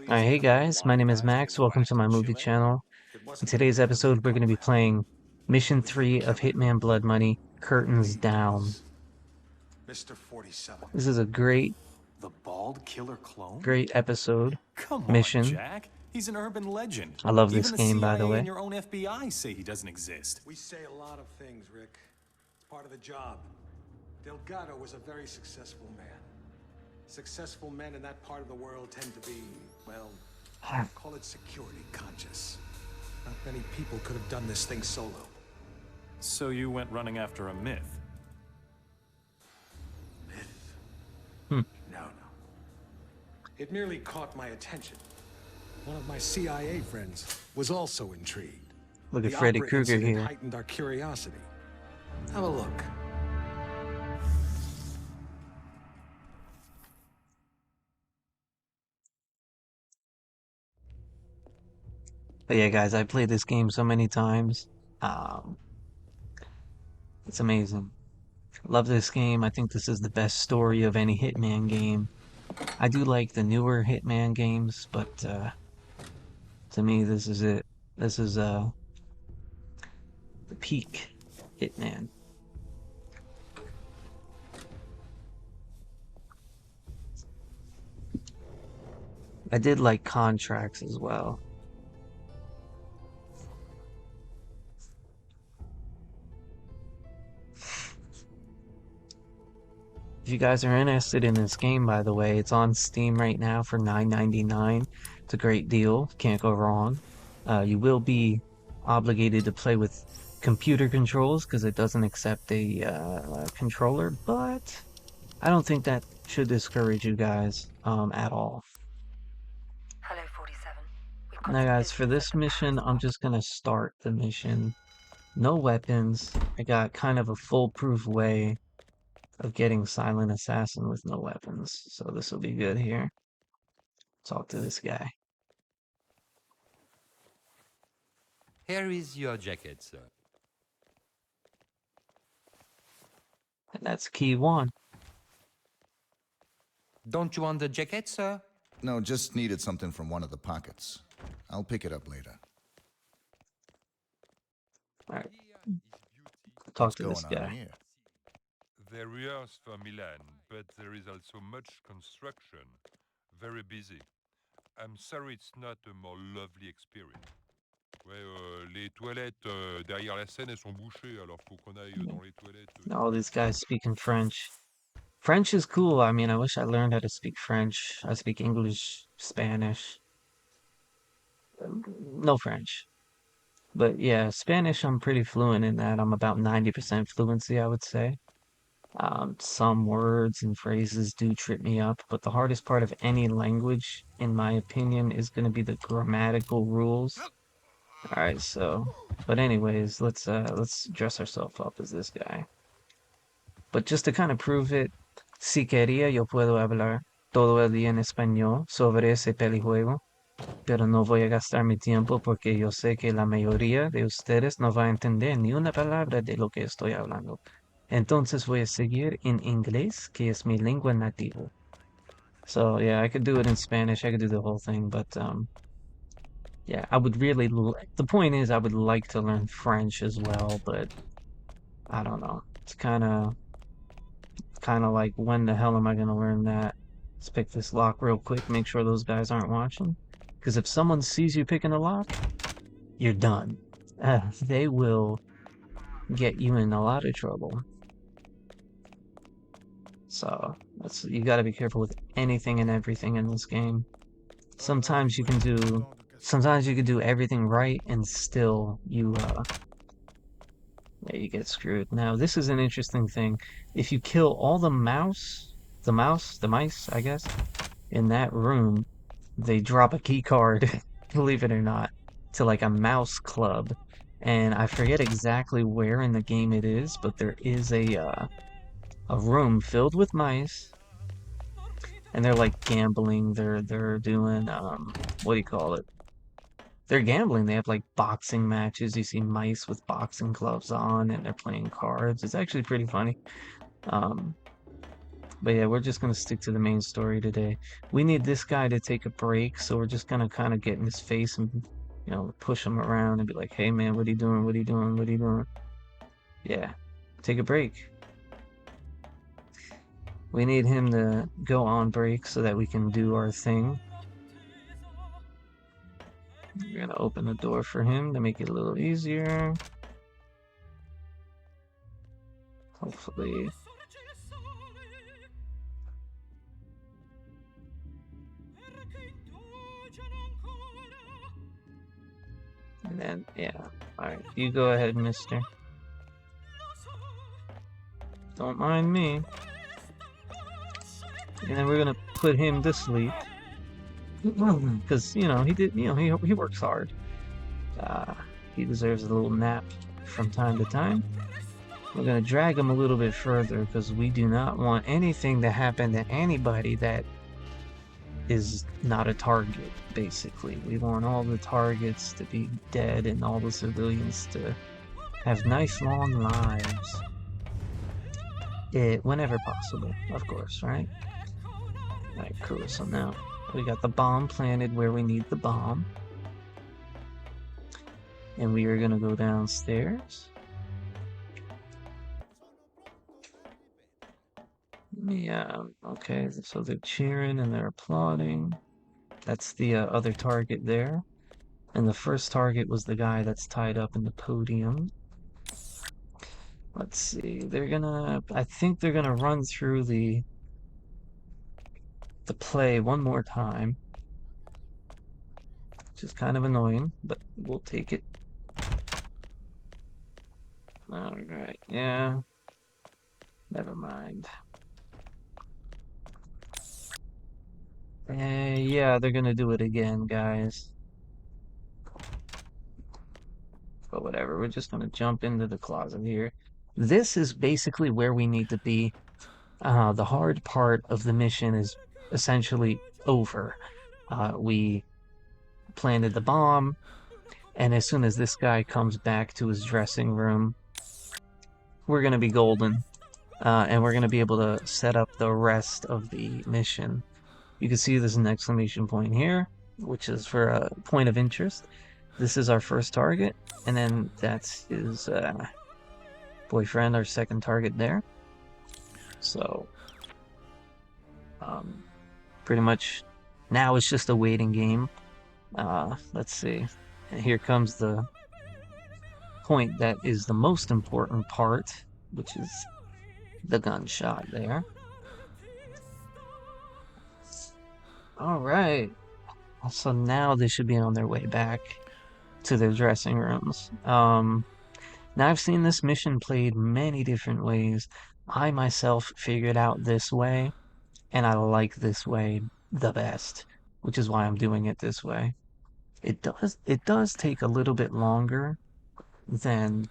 Alright, hey guys, my name is Max. Welcome to my movie channel. In today's episode, we're going to be playing Mission 3 of Hitman Blood Money, Curtains Down. Mr. 47. This is a great The bald killer clone? episode. Come on, Mission. Jack. He's an urban legend. I love Even this the game, by the CIA way. and your own FBI say he doesn't exist. We say a lot of things, Rick. It's part of the job. Delgado was a very successful man. Successful men in that part of the world tend to be, well, call it security conscious. Not many people could have done this thing solo. So you went running after a myth? Myth? Hmm. No. It merely caught my attention. One of my CIA friends was also intrigued. Look at The Freddy opera Krueger incident here. heightened our curiosity. Have a look. But yeah, guys, I played this game so many times. It's amazing. Love this game. I think this is the best story of any Hitman game. I do like the newer Hitman games, but to me, this is it. This is the peak Hitman. I did like contracts as well. If you guys are interested in this game, by the way, it's on Steam right now for $9.99. It's a great deal. Can't go wrong. You will be obligated to play with computer controls because it doesn't accept a controller, but I don't think that should discourage you guys at all. Hello, 47. Now, guys, for this mission, I'm just gonna start the mission. No weapons. I got kind of a foolproof way of getting Silent Assassin with no weapons, so this will be good here. Talk to this guy. Here is your jacket, sir. And that's key one. Don't you want the jacket, sir? No, just needed something from one of the pockets. I'll pick it up later. Alright, Here is beauty. talk What's to going this on guy. here? They rehearsed for Milan, but there is also much construction. Very busy. I'm sorry it's not a more lovely experience. Ouais, les toilettes derrière la scène, elles sont bouchées, alors faut qu'on aille dans les toilettes. All these guys speaking French. French is cool. I mean, I wish I learned how to speak French. I speak English, Spanish. No French. But yeah, Spanish, I'm pretty fluent in that. I'm about 90% fluency, I would say. Some words and phrases do trip me up, but the hardest part of any language, in my opinion, is going to be the grammatical rules. All right, so, but anyways, let's dress ourselves up as this guy. But just to kind of prove it, si quería yo puedo hablar todo el día en español sobre ese pelijuego, pero no voy a gastar mi tiempo porque yo sé que la mayoría de ustedes no va a entender ni una palabra de lo que estoy hablando. Entonces voy a seguir en inglés, que es mi lengua nativa. So yeah, I could do it in Spanish. I could do the whole thing, but yeah, I would really. The point is, I would like to learn French as well, but I don't know. It's kind of like, when the hell am I gonna learn that? Let's pick this lock real quick. Make sure those guys aren't watching, because if someone sees you picking a lock, you're done. They will get you in a lot of trouble. So you got to be careful with anything and everything in this game. Sometimes you can do everything right and still you get screwed. Now this is an interesting thing. If you kill all the mice, I guess, in that room, they drop a key card, believe it or not, to like a mouse club. And I forget exactly where in the game it is, but there is a room filled with mice, and they're like gambling. They're doing what do you call it? They're gambling. They have like boxing matches. You see mice with boxing gloves on, and they're playing cards. It's actually pretty funny. But yeah, we're just gonna stick to the main story today. We need this guy to take a break, so we're just gonna kind of get in his face and, push him around and be like, "Hey man, what are you doing? What are you doing? What are you doing?" Yeah, take a break. We need him to go on break so that we can do our thing. We're gonna open the door for him to make it a little easier. Hopefully. And then, yeah. Alright, you go ahead, mister. Don't mind me. And then we're gonna put him to sleep. Because, he works hard. He deserves a little nap from time to time. We're gonna drag him a little bit further because we do not want anything to happen to anybody that is not a target, basically. We want all the targets to be dead and all the civilians to have nice long lives. Whenever possible, of course, right? Alright, cool. So now we got the bomb planted where we need the bomb. And we are gonna go downstairs. Yeah, okay, so they're cheering and they're applauding. That's the other target there. And the first target was the guy that's tied up in the podium. Let's see, I think they're gonna run through the play one more time. Which is kind of annoying, but we'll take it. Alright, yeah. Never mind. Yeah, they're gonna do it again, guys. But whatever, we're just gonna jump into the closet here. This is basically where we need to be. The hard part of the mission is essentially over. We planted the bomb, and as soon as this guy comes back to his dressing room, we're gonna be golden. And we're gonna be able to set up the rest of the mission. You can see there's an exclamation point here, which is for a point of interest. This is our first target, and then that's his boyfriend, our second target there. So, pretty much now it's just a waiting game. Let's see. And here comes the point that is the most important part, which is the gunshot there. Alright. So now they should be on their way back to their dressing rooms. Now I've seen this mission played many different ways. I myself figured out this way, and I like this way the best, which is why I'm doing it this way. It does take a little bit longer than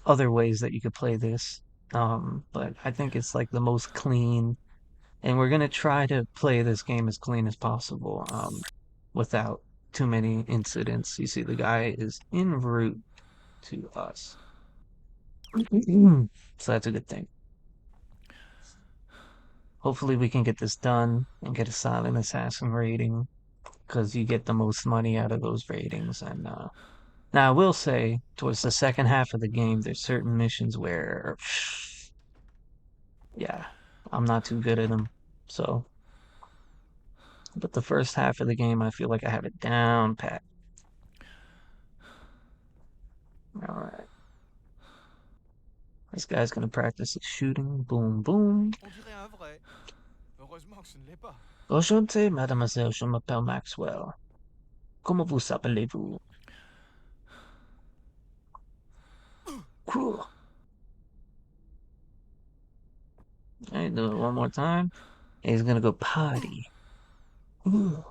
other ways that you could play this. But I think it's like the most clean, and we're gonna try to play this game as clean as possible, without too many incidents. You see, the guy is en route to us. So that's a good thing. Hopefully we can get this done and get a silent assassin rating, because you get the most money out of those ratings. And now I will say, towards the second half of the game, there's certain missions where, yeah, I'm not too good at them. So, but the first half of the game, I feel like I have it down pat. Alright. This guy's gonna practice his shooting. Boom, boom. Enchanté, mademoiselle, je m'appelle Maxwell. Comment vous appelez-vous? Cool. Alright, do it one more time. And he's gonna go potty. Ooh.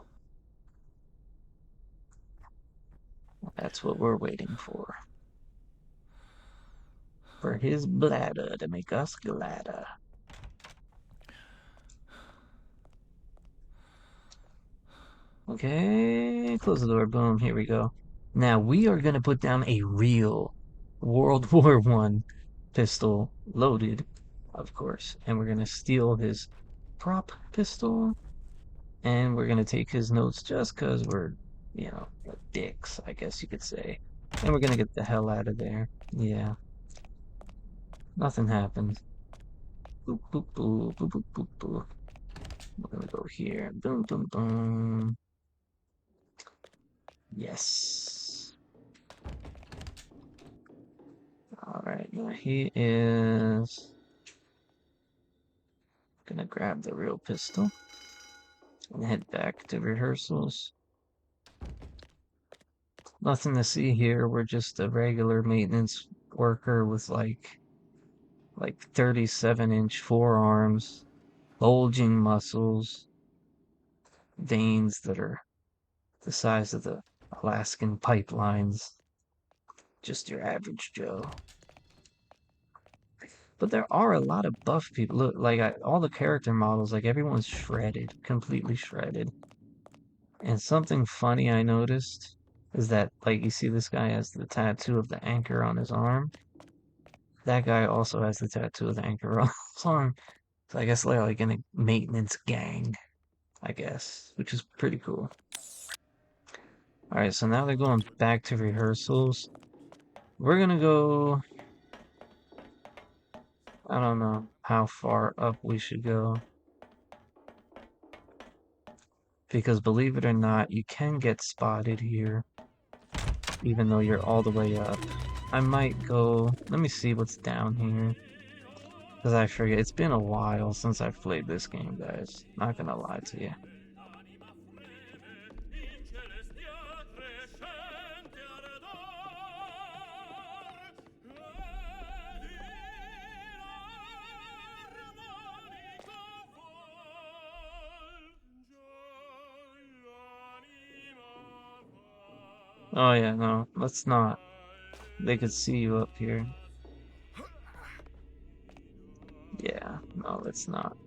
That's what we're waiting for. For his bladder to make us gladder. Okay, close the door. Boom, here we go. Now we are gonna put down a real World War I pistol loaded. of course. And we're gonna steal his prop pistol, and we're gonna take his notes just because we're, you know, dicks, I guess you could say. And we're gonna get the hell out of there. Yeah, nothing happened. Boop, boop, boop, boop, boop, boop, boop. We're gonna go here. Boom, boom, boom. Yes. Alright, now he is gonna grab the real pistol and head back to rehearsals. Nothing to see here. We're just a regular maintenance worker with like 37-inch forearms, bulging muscles, veins that are the size of the Alaskan pipelines. Just your average Joe. But there are a lot of buff people. Look, like all the character models, like everyone's shredded, completely shredded. And something funny I noticed is that, like, you see this guy has the tattoo of the anchor on his arm. That guy also has the tattoo of the anchor on his arm. So I guess they're like in a maintenance gang, I guess, which is pretty cool. Alright, so now they're going back to rehearsals. We're gonna go... I don't know how far up we should go. Because believe it or not, you can get spotted here, even though you're all the way up. I might go... Let me see what's down here. Because I forget. It's been a while since I've played this game, guys. Not gonna lie to you. Oh yeah, no, let's not. They could see you up here. Yeah, no, let's not.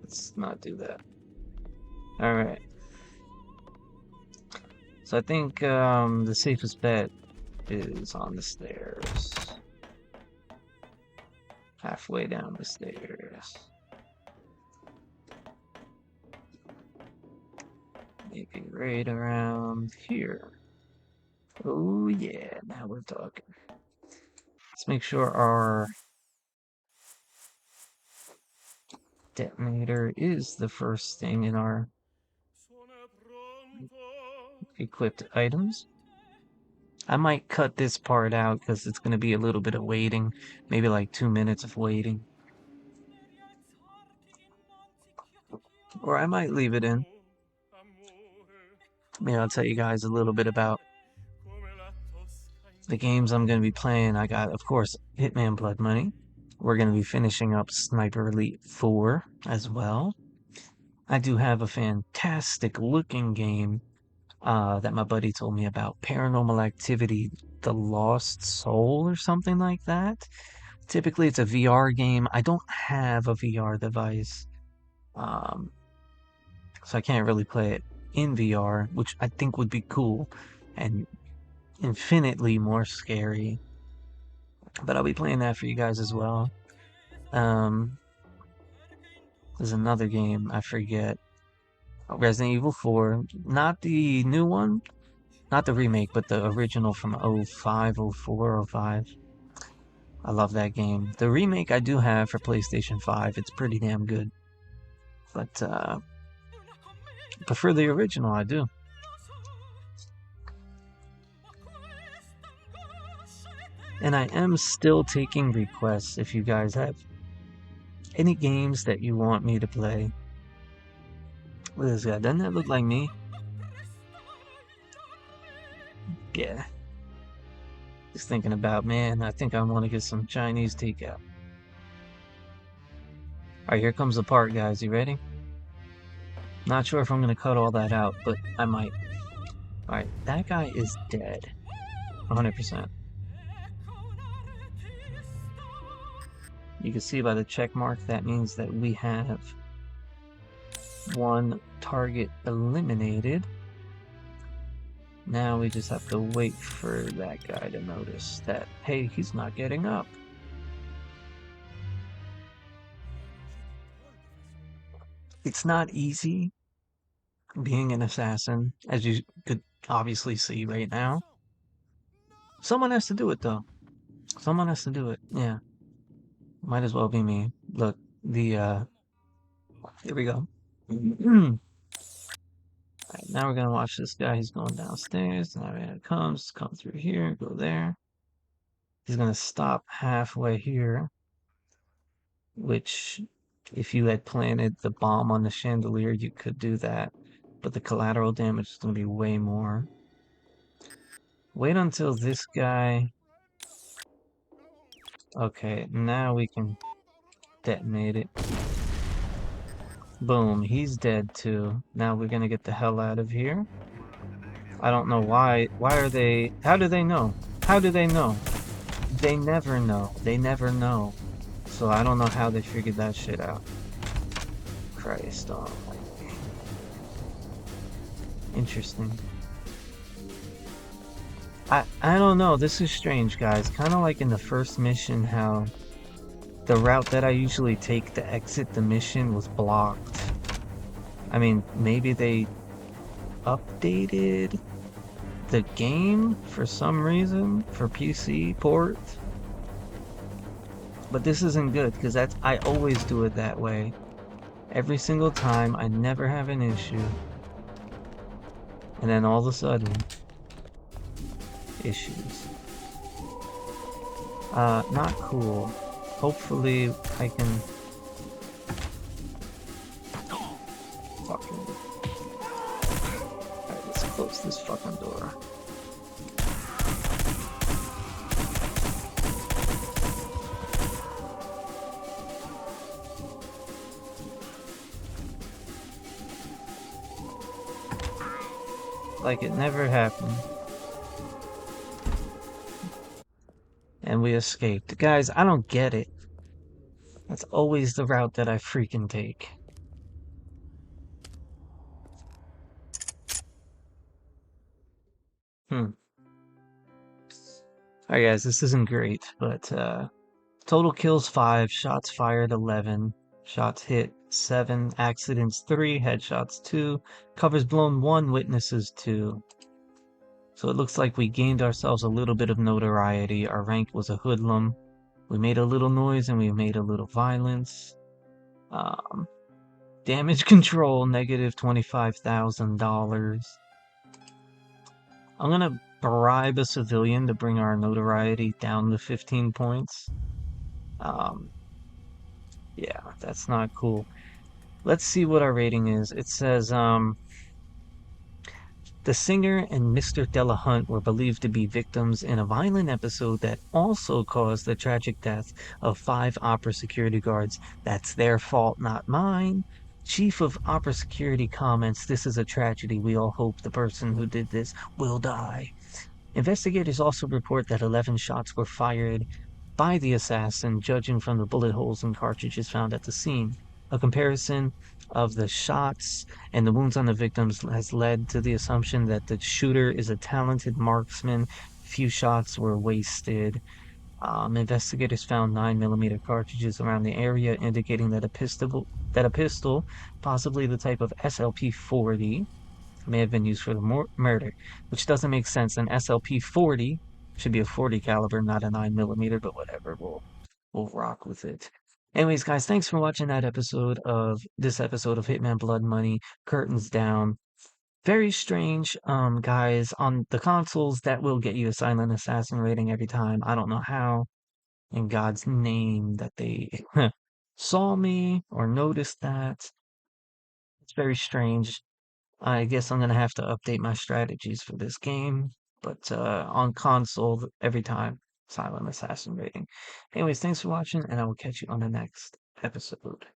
Let's not do that. Alright. So I think the safest bet is on the stairs. Halfway down the stairs. Maybe right around here. Oh yeah, now we're talking. Let's make sure our detonator is the first thing in our equipped items. I might cut this part out because it's going to be a little bit of waiting. Maybe like 2 minutes of waiting. Or I might leave it in. Maybe I'll tell you guys a little bit about the games I'm going to be playing. I got, of course, Hitman Blood Money. We're going to be finishing up Sniper Elite 4 as well. I do have a fantastic looking game that my buddy told me about, Paranormal Activity, The Lost Soul or something like that. Typically, it's a VR game. I don't have a VR device, so I can't really play it in VR, which I think would be cool and infinitely more scary. But I'll be playing that for you guys as well. There's another game, I forget. Resident Evil 4, not the new one, not the remake, but the original from 05, 04, 05. I love that game. The remake I do have for PlayStation 5. It's pretty damn good. But prefer the original, I do. And I am still taking requests if you guys have any games that you want me to play. Look at this guy. Doesn't that look like me? Yeah. Just thinking about, man, I think I want to get some Chinese takeout. Alright, here comes the part, guys. You ready? Not sure if I'm going to cut all that out, but I might. Alright, that guy is dead. 100%. You can see by the check mark that means that we have one target eliminated. Now we just have to wait for that guy to notice that, hey, he's not getting up. It's not easy being an assassin, as you could obviously see right now. Someone has to do it, though. Someone has to do it. Yeah, might as well be me. Look, here we go. Alright, now we're gonna watch this guy. He's going downstairs. Now it comes, come through here, go there. He's gonna stop halfway here, which if you had planted the bomb on the chandelier, you could do that. But the collateral damage is gonna be way more. Wait until this guy. Okay, now we can detonate it. Boom, he's dead too. Now we're gonna get the hell out of here. I don't know why. Why are they? How do they know? How do they know? They never know. They never know. So I don't know how they figured that shit out. Christ almighty. Interesting. I don't know. This is strange, guys. Kind of like in the first mission, how the route that I usually take to exit the mission was blocked. I mean, maybe they updated the game for some reason for PC port. But this isn't good because I always do it that way. Every single time, I never have an issue. And then all of a sudden, issues. Not cool. Hopefully I can fucking. Alright, let's close this fucking door. Like it never happened. And we escaped. Guys, I don't get it. That's always the route that I freaking take. Hmm. Alright guys, this isn't great, but total kills 5, shots fired 11, shots hit 7, accidents 3, headshots 2, covers blown 1, witnesses 2. So it looks like we gained ourselves a little bit of notoriety. Our rank was a hoodlum. We made a little noise and we made a little violence. Damage control, negative $25,000. I'm gonna bribe a civilian to bring our notoriety down to 15 points. Yeah, that's not cool. Let's see what our rating is. It says, the singer and Mr. Delahunt were believed to be victims in a violent episode that also caused the tragic death of 5 opera security guards. That's their fault, not mine. Chief of Opera Security comments, this is a tragedy. We all hope the person who did this will die. Investigators also report that 11 shots were fired by the assassin, judging from the bullet holes and cartridges found at the scene. A comparison of the shots and the wounds on the victims has led to the assumption that the shooter is a talented marksman. Few shots were wasted. Investigators found 9mm cartridges around the area, indicating that a pistol, possibly the type of SLP-40, may have been used for the murder, which doesn't make sense. An SLP-40 should be a 40 caliber, not a 9mm, but whatever. We'll rock with it. Anyways, guys, thanks for watching this episode of Hitman Blood Money. Curtains down. Very strange, guys. On the consoles, that will get you a silent assassin rating every time. I don't know how, in God's name, that they saw me or noticed that. It's very strange. I guess I'm gonna have to update my strategies for this game, but on console, every time, silent assassin rating. Anyways, thanks for watching, and I will catch you on the next episode.